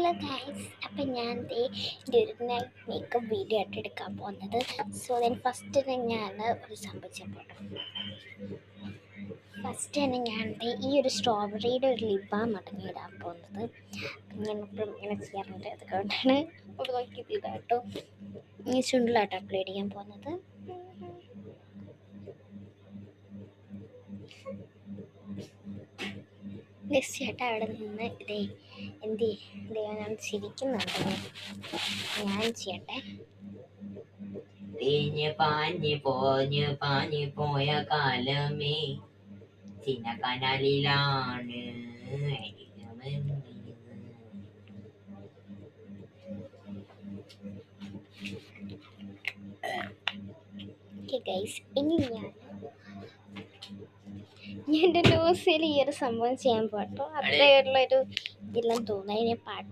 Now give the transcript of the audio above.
Hello guys, അപ്പം ഞാൻ എൻ്റെ ഒരു നൈറ്റ് മേക്കപ്പ് വീഡിയോ ആയിട്ട് എടുക്കാൻ പോകുന്നത്. സോ ഫസ്റ്റ് തന്നെ ഞാൻ ഒരു സംഭവിച്ചാൽ പോട്ടെ. ഫസ്റ്റ് തന്നെ ഞാൻ ഈ ഒരു സ്ട്രോബെറിയുടെ ഒരു ലിപ് ബാം അടങ്ങി ഇടാൻ പോകുന്നത്. ഞാൻ എപ്പോഴും ഇങ്ങനെ ചെയ്യാറുണ്ട്, അതുകൊണ്ടാണ് ഒരു നോക്കിയത് കേട്ടോ. ഈ ചുണ്ടിലായിട്ട് അപ്ലൈ ചെയ്യാൻ പോകുന്നത്. ചേട്ടാ അവിടെ നിന്ന് ഇതേ ഞാൻ ചിരിക്കുന്നുണ്ട്. ഞാൻ ചെയ്യട്ടെ. പാഞ്ഞ് പോയ കാലമേ ചിന്ന കനാലിലാണ് ഇനി ഞാൻ എൻ്റെ നോസിൽ ഈ ഒരു സംഭവം ചെയ്യാൻ പാട്ടോ. അത്രയുള്ളൊരു ഇല്ലെന്ന് തോന്നുന്നു. അതിനെ പാട്ട്